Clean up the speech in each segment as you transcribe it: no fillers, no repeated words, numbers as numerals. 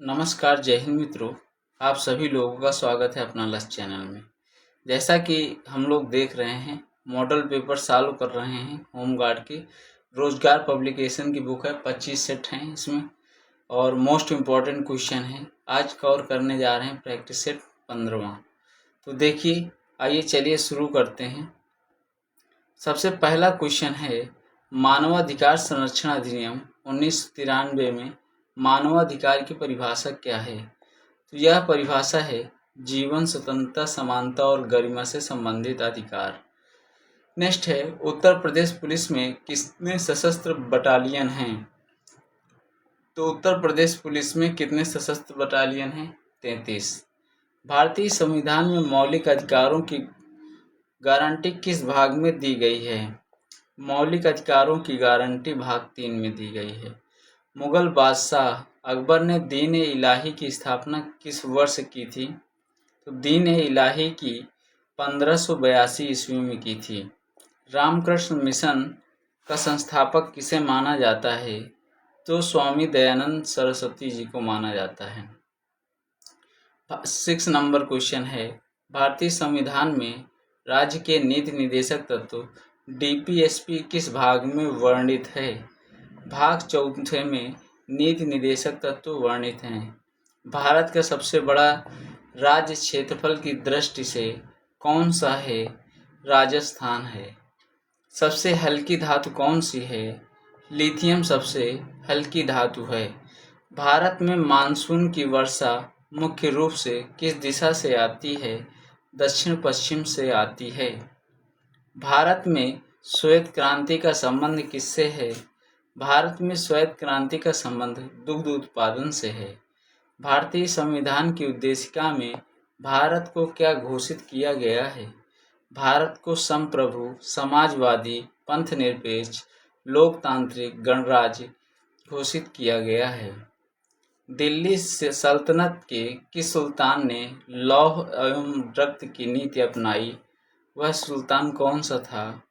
नमस्कार, जय हिंद मित्रों। आप सभी लोगों का स्वागत है अपना लक्ष्य चैनल में। जैसा कि हम लोग देख रहे हैं, मॉडल पेपर सॉल्व कर रहे हैं होमगार्ड के। रोजगार पब्लिकेशन की बुक है, 25 सेट हैं इसमें और मोस्ट इम्पॉर्टेंट क्वेश्चन है। आज कवर करने जा रहे हैं प्रैक्टिस सेट 15वां। तो देखिए, आइए चलिए शुरू करते हैं। सबसे पहला क्वेश्चन है, मानवाधिकार संरक्षण अधिनियम 1993 में मानवाधिकार की परिभाषा क्या है? तो यह परिभाषा है जीवन, स्वतंत्रता, समानता और गरिमा से संबंधित अधिकार। नेक्स्ट है, उत्तर प्रदेश पुलिस में कितने सशस्त्र बटालियन हैं? तो उत्तर प्रदेश पुलिस में कितने सशस्त्र बटालियन हैं? 33। भारतीय संविधान में मौलिक अधिकारों की गारंटी किस भाग में दी गई है? मौलिक अधिकारों की गारंटी भाग 3 में दी गई है। मुगल बादशाह अकबर ने दीन ए इलाही की स्थापना किस वर्ष की थी? तो दीन ए इलाही की 1582 ईस्वी में की थी। रामकृष्ण मिशन का संस्थापक किसे माना जाता है? तो स्वामी दयानंद सरस्वती जी को माना जाता है। 6 नंबर क्वेश्चन है, भारतीय संविधान में राज्य के नीति निदेशक तत्व डीपीएसपी किस भाग में वर्णित है? भाग 4 में नीति निदेशक तत्व वर्णित हैं। भारत का सबसे बड़ा राज्य क्षेत्रफल की दृष्टि से कौन सा है? राजस्थान है। सबसे हल्की धातु कौन सी है? लिथियम सबसे हल्की धातु है। भारत में मानसून की वर्षा मुख्य रूप से किस दिशा से आती है? दक्षिण पश्चिम से आती है। भारत में श्वेत क्रांति का संबंध किससे है? भारत में श्वेत क्रांति का संबंध दुग्ध उत्पादन से है। भारतीय संविधान की उद्देशिका में भारत को क्या घोषित किया गया है? भारत को संप्रभु, समाजवादी, पंथनिरपेक्ष, लोकतांत्रिक गणराज्य घोषित किया गया है। दिल्ली सल्तनत के किस सुल्तान ने लौह एवं रक्त की नीति अपनाई? वह सुल्तान कौन सा था?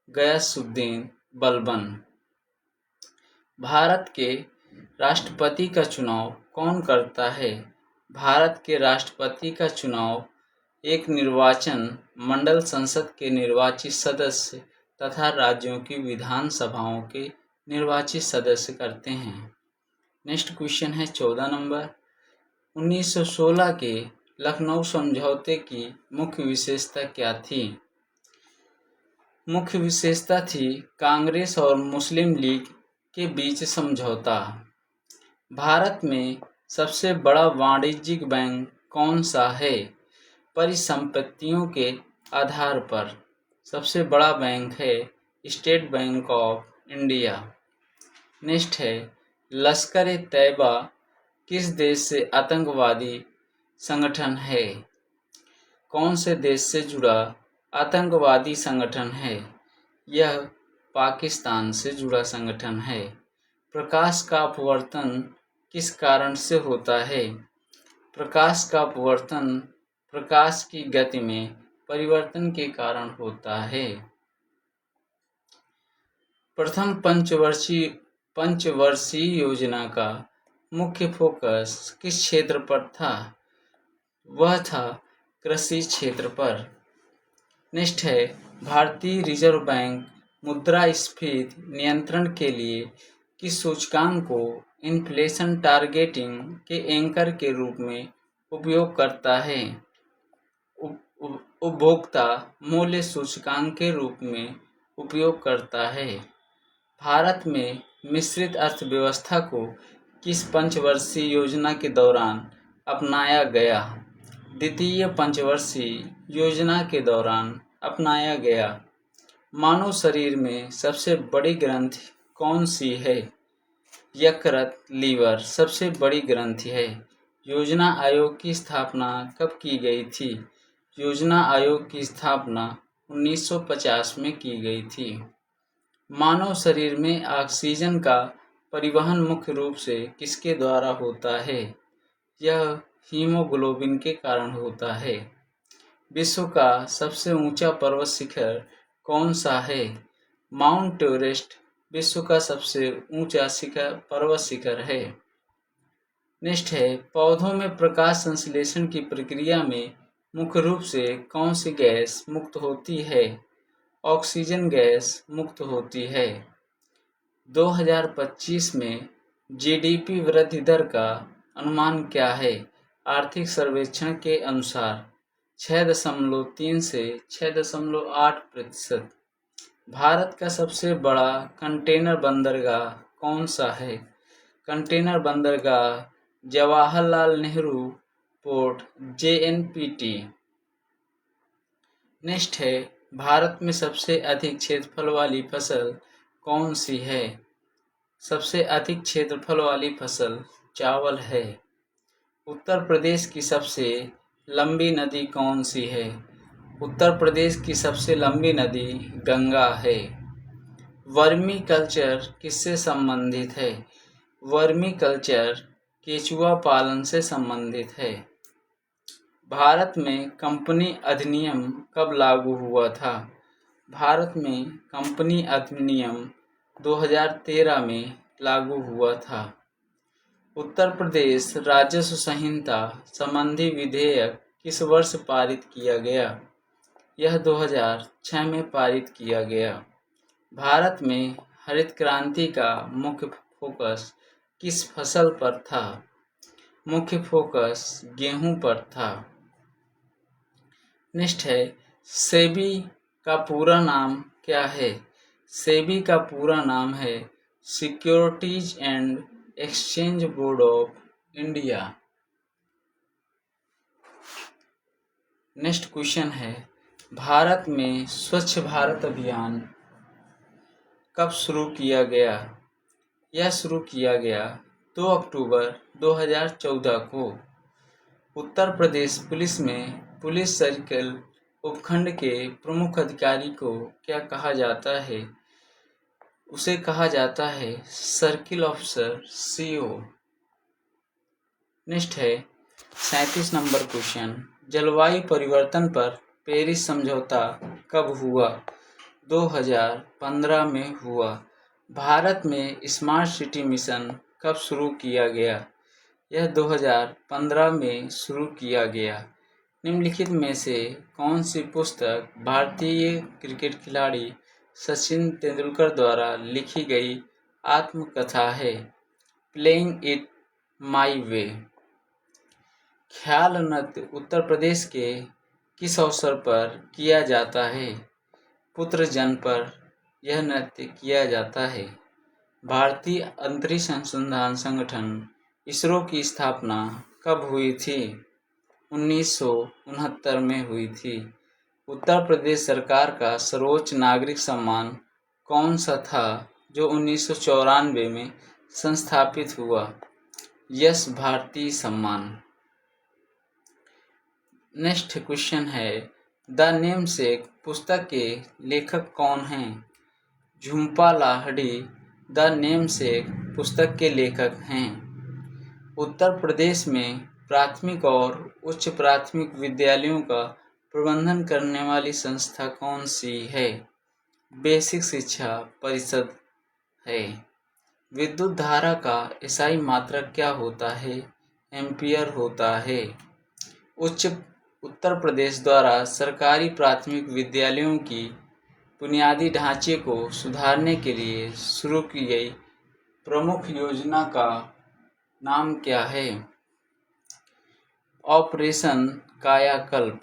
गयासुद्दीन बलबन। भारत के राष्ट्रपति का चुनाव कौन करता है? भारत के राष्ट्रपति का चुनाव एक निर्वाचन मंडल संसद के निर्वाचित सदस्य तथा राज्यों की विधानसभाओं के निर्वाचित सदस्य करते हैं। नेक्स्ट क्वेश्चन है 14 नंबर, 1916 के लखनऊ समझौते की मुख्य विशेषता क्या थी? मुख्य विशेषता थी कांग्रेस और मुस्लिम लीग के बीच समझौता। भारत में सबसे बड़ा वाणिज्यिक बैंक कौन सा है? परिसंपत्तियों के आधार पर सबसे बड़ा बैंक है state bank of India. Next है, लश्कर ए तैयबा किस देश से आतंकवादी संगठन है? कौन से देश से जुड़ा आतंकवादी संगठन है? यह पाकिस्तान से जुड़ा संगठन है। प्रकाश का अपवर्तन किस कारण से होता है? प्रकाश का अपवर्तन प्रकाश की गति में परिवर्तन के कारण होता है। प्रथम पंचवर्षीय योजना का मुख्य फोकस किस क्षेत्र पर था? वह था कृषि क्षेत्र पर। नेक्स्ट है, भारतीय रिजर्व बैंक मुद्रास्फीति नियंत्रण के लिए किस सूचकांक को इन्फ्लेशन टारगेटिंग के एंकर के रूप में उपयोग करता है? उपभोक्ता मूल्य सूचकांक के रूप में उपयोग करता है। भारत में मिश्रित अर्थव्यवस्था को किस पंचवर्षीय योजना के दौरान अपनाया गया? द्वितीय पंचवर्षीय योजना के दौरान अपनाया गया। मानव शरीर में सबसे बड़ी ग्रंथि कौन सी है? यकृत, लीवर सबसे बड़ी ग्रंथि है। योजना आयोग की स्थापना कब की गई थी? योजना आयोग की स्थापना 1950 में की गई थी। मानव शरीर में ऑक्सीजन का परिवहन मुख्य रूप से किसके द्वारा होता है? यह हीमोग्लोबिन के कारण होता है। विश्व का सबसे ऊंचा पर्वत शिखर कौन सा है? माउंट एवरेस्ट विश्व का सबसे ऊंचा पर्वत शिखर है। नेक्स्ट है, पौधों में प्रकाश संश्लेषण की प्रक्रिया में मुख्य रूप से कौन सी गैस मुक्त होती है? ऑक्सीजन गैस मुक्त होती है। 2025 में जीडीपी वृद्धि दर का अनुमान क्या है? आर्थिक सर्वेक्षण के अनुसार 6.3 से 6.8%। भारत का सबसे बड़ा कंटेनर बंदरगाह कौन सा है? कंटेनर बंदरगाह Jawaharlal Nehru port JNPT। Next है, भारत में सबसे अधिक क्षेत्रफल वाली फसल कौन सी है? सबसे अधिक क्षेत्रफल वाली फसल चावल है। उत्तर प्रदेश की सबसे लंबी नदी कौन सी है? उत्तर प्रदेश की सबसे लंबी नदी गंगा है। वर्मी कल्चर किससे संबंधित है? वर्मी कल्चर केचुआ पालन से संबंधित है। भारत में कंपनी अधिनियम कब लागू हुआ था? भारत में कंपनी अधिनियम 2013 में लागू हुआ था। उत्तर प्रदेश राजस्व संहिता संबंधी विधेयक किस वर्ष पारित किया गया? यह 2006 में पारित किया गया। भारत में हरित क्रांति का मुख्य फोकस किस फसल पर था? मुख्य फोकस गेहूं पर था। नेक्स्ट है, सेबी का पूरा नाम क्या है? सेबी का पूरा नाम है securities and exchange board of India. Next question है, भारत में स्वच्छ भारत अभियान कब शुरू किया गया? यह शुरू किया गया 2 अक्टूबर 2014 को। उत्तर प्रदेश पुलिस में पुलिस सर्किल उपखंड के प्रमुख अधिकारी को क्या कहा जाता है? उसे कहा जाता है सर्किल ऑफिसर CO। नेक्स्ट है 37 नंबर क्वेश्चन, जलवायु परिवर्तन पर पेरिस समझौता कब हुआ? 2015 में हुआ। भारत में स्मार्ट सिटी मिशन कब शुरू किया गया? यह 2015 में शुरू किया गया। निम्नलिखित में से कौन सी पुस्तक भारतीय क्रिकेट खिलाड़ी सचिन तेंदुलकर द्वारा लिखी गई आत्मकथा है? प्लेइंग इट माई वे। ख्याल नृत्य उत्तर प्रदेश के किस अवसर पर किया जाता है? पुत्र जन्म पर यह नृत्य किया जाता है। भारतीय अंतरिक्ष अनुसंधान संगठन इसरो की स्थापना कब हुई थी? 1969 में हुई थी। उत्तर प्रदेश सरकार का सर्वोच्च नागरिक सम्मान कौन सा था जो 1994 में संस्थापित हुआ? यश भारती सम्मान। नेक्स्ट क्वेश्चन है, द नेमसेक पुस्तक के लेखक कौन हैं? झुम्पा लाहिड़ी द नेमसेक पुस्तक के लेखक हैं। उत्तर प्रदेश में प्राथमिक और उच्च प्राथमिक विद्यालयों का प्रबंधन करने वाली संस्था कौन सी है? बेसिक शिक्षा परिषद है। विद्युत धारा का SI मात्रक क्या होता है? एम्पियर होता है। उत्तर प्रदेश द्वारा सरकारी प्राथमिक विद्यालयों की बुनियादी ढांचे को सुधारने के लिए शुरू की गई प्रमुख योजना का नाम क्या है? ऑपरेशन कायाकल्प।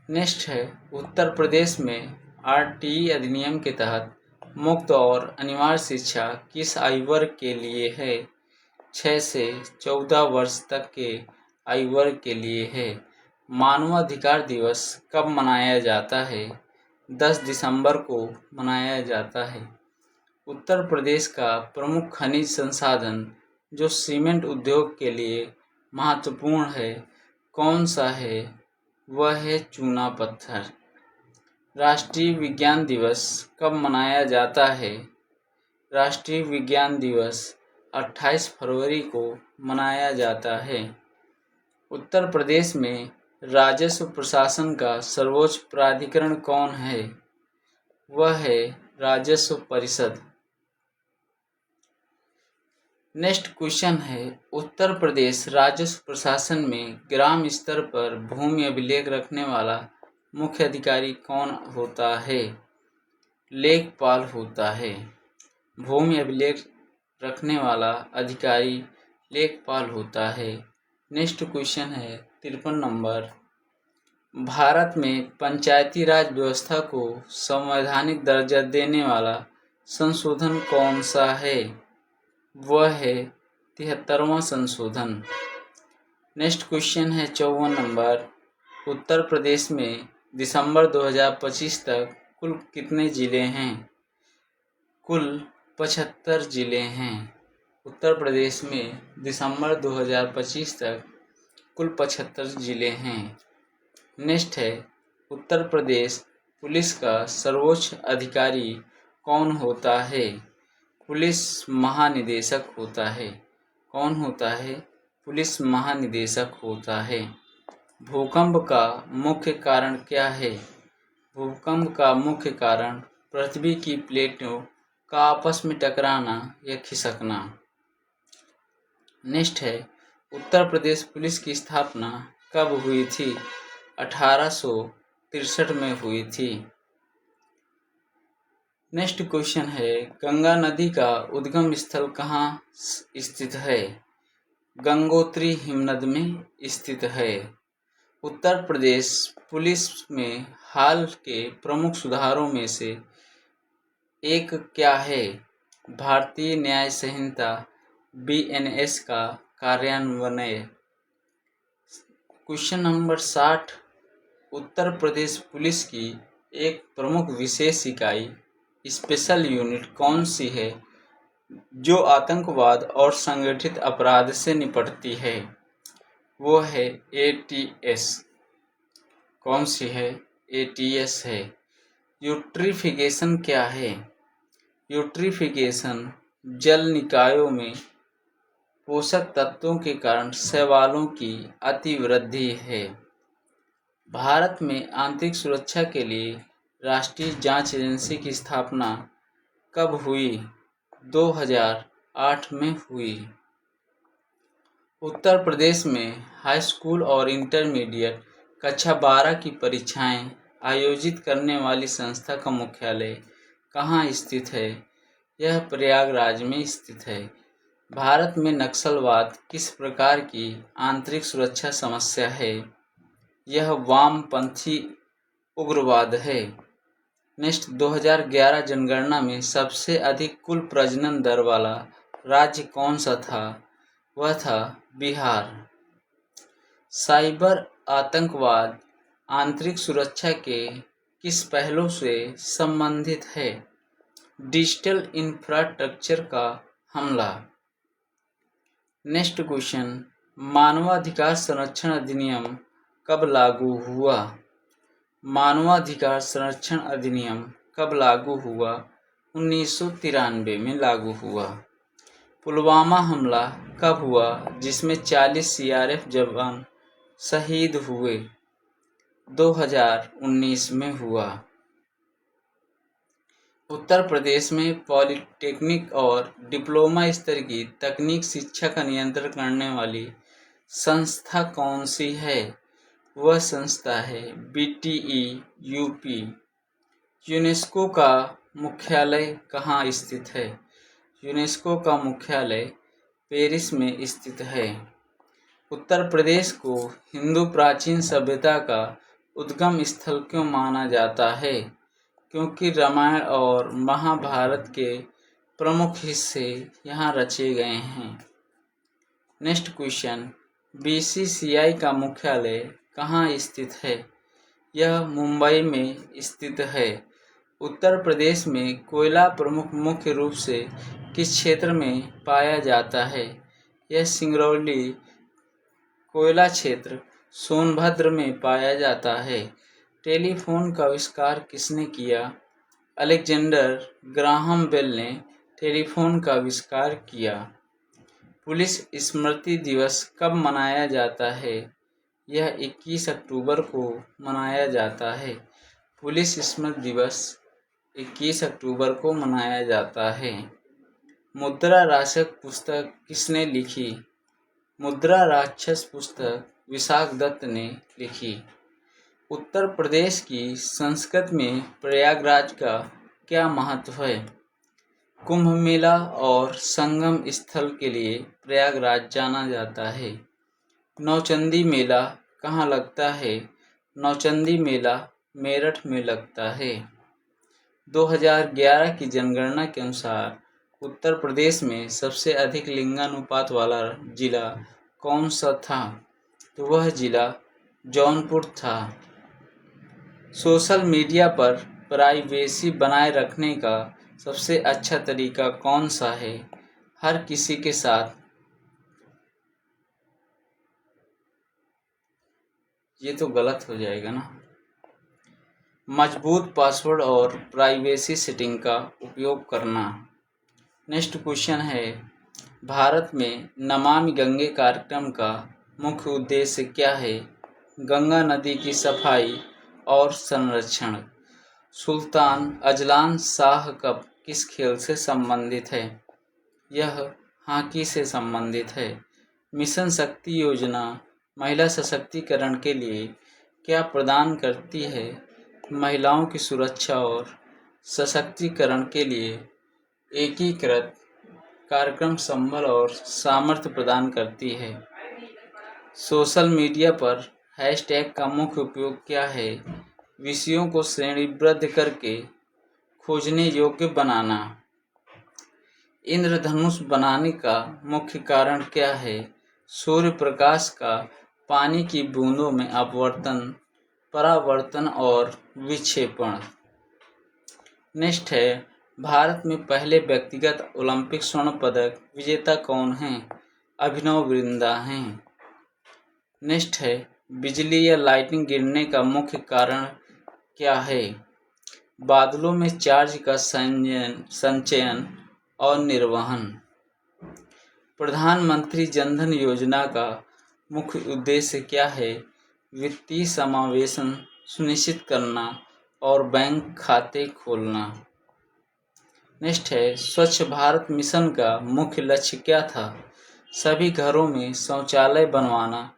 नेक्स्ट है, उत्तर प्रदेश में RTE अधिनियम के तहत मुक्त और अनिवार्य शिक्षा किस आयु वर्ग के लिए है? 6 से 14 वर्ष तक के आयु वर्ग के लिए है। मानवाधिकार दिवस कब मनाया जाता है? 10 दिसंबर को मनाया जाता है। उत्तर प्रदेश का प्रमुख खनिज संसाधन जो सीमेंट उद्योग के लिए महत्वपूर्ण है कौन सा है? वह है चूना पत्थर। राष्ट्रीय विज्ञान दिवस कब मनाया जाता है? राष्ट्रीय विज्ञान दिवस 28 फरवरी को मनाया जाता है। उत्तर प्रदेश में राजस्व प्रशासन का सर्वोच्च प्राधिकरण कौन है? वह है राजस्व परिषद। नेक्स्ट क्वेश्चन है, उत्तर प्रदेश राजस्व प्रशासन में ग्राम स्तर पर भूमि अभिलेख रखने वाला मुख्य अधिकारी कौन होता है? लेखपाल होता है। भूमि अभिलेख रखने वाला अधिकारी लेखपाल होता है। नेक्स्ट क्वेश्चन है 53 नंबर, भारत में पंचायती राज व्यवस्था को संवैधानिक दर्जा देने वाला संशोधन कौन सा है? वह है 73वां संशोधन। नेक्स्ट क्वेश्चन है 54 नंबर, उत्तर प्रदेश में दिसंबर 2025 तक कुल कितने जिले हैं? कुल 75 जिले हैं। उत्तर प्रदेश में दिसंबर 2025 तक कुल 75 जिले हैं। नेक्स्ट है, उत्तर प्रदेश पुलिस का सर्वोच्च अधिकारी कौन होता है? पुलिस महानिदेशक होता है। कौन होता है? पुलिस महानिदेशक होता है। भूकंप का मुख्य कारण क्या है? भूकंप का मुख्य कारण पृथ्वी की प्लेटों का आपस में टकराना या खिसकना। नेक्स्ट है, उत्तर प्रदेश पुलिस की स्थापना कब हुई थी? 1863 में हुई थी। नेक्स्ट क्वेश्चन है, गंगा नदी का उद्गम स्थल कहाँ स्थित है? गंगोत्री हिमनद में स्थित है। उत्तर प्रदेश पुलिस में हाल के प्रमुख सुधारों में से एक क्या है? भारतीय न्याय संहिता BNS का कार्यान्वयन। Question number 60, Uttar Pradesh police की एक प्रमुख विशेष इकाई स्पेशल यूनिट कौन सी है जो आतंकवाद और संगठित अपराध से निपटती है? वो है ATS। कौन सी है? ATS है। यूट्रिफिकेशन क्या है? यूट्रिफिकेशन जल निकायों में पोषक तत्वों के कारण शैवालों की अतिवृद्धि है। भारत में आंतरिक सुरक्षा के लिए राष्ट्रीय जांच एजेंसी की स्थापना कब हुई? 2008 में हुई। उत्तर प्रदेश में हाई स्कूल और इंटरमीडिएट कक्षा 12 की परीक्षाएं आयोजित करने वाली संस्था का मुख्यालय कहाँ स्थित है? यह प्रयागराज में स्थित है। भारत में नक्सलवाद किस प्रकार की आंतरिक सुरक्षा समस्या है? यह वामपंथी उग्रवाद है। नेक्स्ट, 2011 जनगणना में सबसे अधिक कुल प्रजनन दर वाला राज्य कौन सा था? वह था बिहार। साइबर आतंकवाद आंतरिक सुरक्षा के किस पहलू से संबंधित है? डिजिटल इंफ्रास्ट्रक्चर का हमला। नेक्स्ट क्वेश्चन, मानवाधिकार संरक्षण अधिनियम कब लागू हुआ? मानवाधिकार संरक्षण अधिनियम कब लागू हुआ? 1993 में लागू हुआ। पुलवामा हमला कब हुआ जिसमें 40 CRF जवान शहीद हुए? 2019 में हुआ। उत्तर प्रदेश में पॉलिटेक्निक और डिप्लोमा स्तर की तकनीक शिक्षा का नियंत्रण करने वाली संस्था कौन सी है? वह संस्था है BTE UP। यूनेस्को का मुख्यालय कहाँ स्थित है? यूनेस्को का मुख्यालय पेरिस में स्थित है। उत्तर प्रदेश को हिंदू प्राचीन सभ्यता का उद्गम स्थल क्यों माना जाता है? क्योंकि रामायण और महाभारत के प्रमुख हिस्से यहाँ रचे गए हैं। नेक्स्ट क्वेश्चन, BCCI का मुख्यालय कहाँ स्थित है? यह मुंबई में स्थित है। उत्तर प्रदेश में कोयला प्रमुख मुख्य रूप से किस क्षेत्र में पाया जाता है? यह सिंगरौली कोयला क्षेत्र सोनभद्र में पाया जाता है। टेलीफोन का आविष्कार किसने किया? अलेक्जेंडर ग्राहम बेल ने टेलीफोन का आविष्कार किया। पुलिस स्मृति दिवस कब मनाया जाता है? यह 21 अक्टूबर को मनाया जाता है। पुलिस स्मृति दिवस 21 अक्टूबर को मनाया जाता है। मुद्रा राक्षस पुस्तक किसने लिखी? मुद्रा राक्षस पुस्तक विशाख दत्त ने लिखी। उत्तर प्रदेश की संस्कृति में प्रयागराज का क्या महत्व है? कुंभ मेला और संगम स्थल के लिए प्रयागराज जाना जाता है। नौचंदी मेला कहाँ लगता है? नौचंदी मेला मेरठ में लगता है। 2011 की जनगणना के अनुसार उत्तर प्रदेश में सबसे अधिक लिंगानुपात वाला जिला कौन सा था? तो वह जिला जौनपुर था। सोशल मीडिया पर प्राइवेसी बनाए रखने का सबसे अच्छा तरीका कौन सा है? हर किसी के साथ। ये तो गलत हो जाएगा ना। मजबूत पासवर्ड और प्राइवेसी सेटिंग का उपयोग करना। नेक्स्ट क्वेश्चन है, भारत में नमामि गंगे कार्यक्रम का मुख्य उद्देश्य क्या है? गंगा नदी की सफाई और संरक्षण। सुल्तान अजलान शाह कप किस खेल से संबंधित है? यह हॉकी से संबंधित है। मिशन शक्ति योजना महिला सशक्तिकरण के लिए क्या प्रदान करती है? महिलाओं की सुरक्षा और सशक्तिकरण के लिए एकीकृत कार्यक्रम संबल और सामर्थ्य प्रदान करती है। सोशल मीडिया पर हैशटैग का मुख्य उपयोग क्या है? विषयों को श्रेणीबद्ध करके खोजने योग्य बनाना। इंद्रधनुष बनाने का मुख्य कारण क्या है? सूर्य प्रकाश का पानी की बूंदों में अपवर्तन, परावर्तन और विक्षेपण। नेक्स्ट है, भारत में पहले व्यक्तिगत ओलंपिक स्वर्ण पदक विजेता कौन हैं? अभिनव बिंद्रा हैं। नेक्स्ट है, बिजली या लाइटनिंग गिरने का मुख्य कारण क्या है? बादलों में चार्ज का संचयन और निर्वहन। प्रधानमंत्री जनधन योजना का मुख्य उद्देश्य क्या है? वित्तीय समावेशन सुनिश्चित करना और बैंक खाते खोलना। नेक्स्ट है, स्वच्छ भारत मिशन का मुख्य लक्ष्य क्या था? सभी घरों में शौचालय बनवाना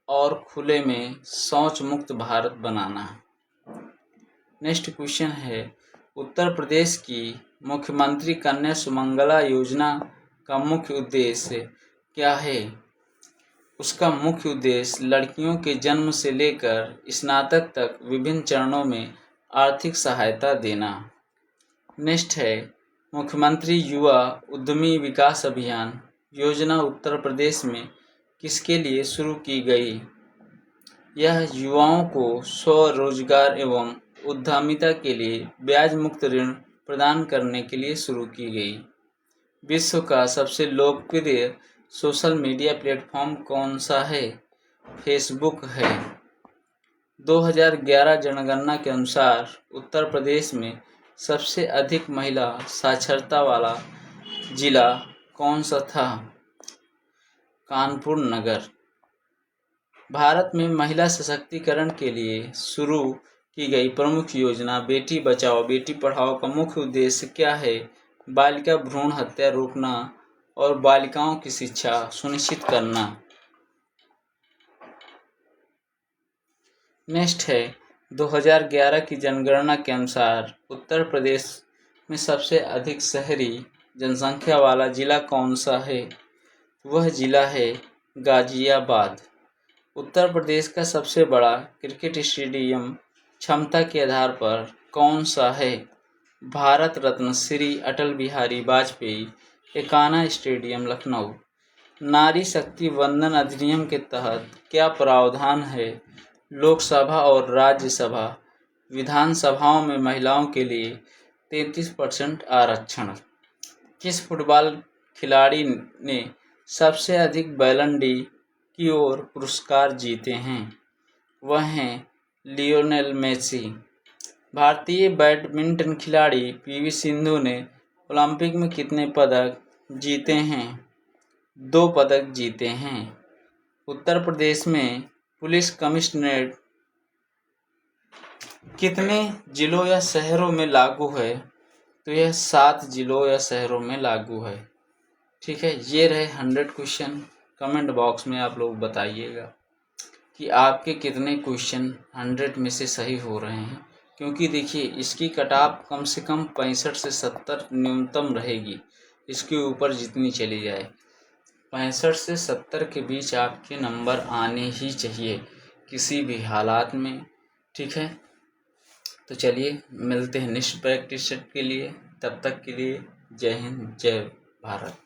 और खुले में शौच मुक्त भारत बनाना। नेक्स्ट क्वेश्चन है, उत्तर प्रदेश की मुख्यमंत्री कन्या सुमंगला योजना का मुख्य उद्देश्य क्या है? उसका मुख्य उद्देश्य लड़कियों के जन्म से लेकर स्नातक तक विभिन्न चरणों में आर्थिक सहायता देना। नेक्स्ट है, मुख्यमंत्री युवा उद्यमी विकास अभियान योजना उत्तर प्रदेश में किसके लिए शुरू की गई? यह युवाओं को स्वरोजगार एवं उद्यमिता के लिए ब्याज मुक्त ऋण प्रदान करने के लिए शुरू की गई। विश्व का सबसे लोकप्रिय सोशल मीडिया प्लेटफॉर्म कौन सा है? फेसबुक है। 2011 जनगणना के अनुसार उत्तर प्रदेश में सबसे अधिक महिला साक्षरता वाला जिला कौन सा था? कानपुर नगर। भारत में महिला सशक्तिकरण के लिए शुरू की गई प्रमुख योजना बेटी बचाओ बेटी पढ़ाओ का मुख्य उद्देश्य क्या है? बालिका भ्रूण हत्या रोकना और बालिकाओं की शिक्षा सुनिश्चित करना। नेक्स्ट है, 2011 की जनगणना के अनुसार उत्तर प्रदेश में सबसे अधिक शहरी जनसंख्या वाला जिला कौन सा है? वह जिला है गाजियाबाद। उत्तर प्रदेश का सबसे बड़ा क्रिकेट स्टेडियम क्षमता के आधार पर कौन सा है? भारत रत्न श्री अटल बिहारी वाजपेयी एकाना स्टेडियम लखनऊ। नारी शक्ति वंदन अधिनियम के तहत क्या प्रावधान है? लोकसभा और राज्यसभा विधानसभाओं में महिलाओं के लिए 33% आरक्षण। किस फुटबॉल खिलाड़ी ने सबसे अधिक बैलन डी की ओर पुरस्कार जीते हैं? वह हैं लियोनेल मेसी। भारतीय बैडमिंटन खिलाड़ी पीवी सिंधु ने ओलंपिक में कितने पदक जीते हैं? 2 पदक जीते हैं। उत्तर प्रदेश में पुलिस कमिश्नरेट कितने जिलों या शहरों में लागू है? तो यह 7 जिलों या शहरों में लागू है। ठीक है, ये रहे 100 क्वेश्चन। कमेंट बॉक्स में आप लोग बताइएगा कि आपके कितने क्वेश्चन 100 में से सही हो रहे हैं, क्योंकि देखिए इसकी कट ऑफ कम से कम 65 से 70 न्यूनतम रहेगी, इसके ऊपर जितनी चली जाए 65 से 70 के बीच आपके नंबर आने ही चाहिए किसी भी हालात में। ठीक है, तो चलिए मिलते हैं नेक्स्ट प्रैक्टिस सेट के लिए। तब तक के लिए जय हिंद, जय भारत।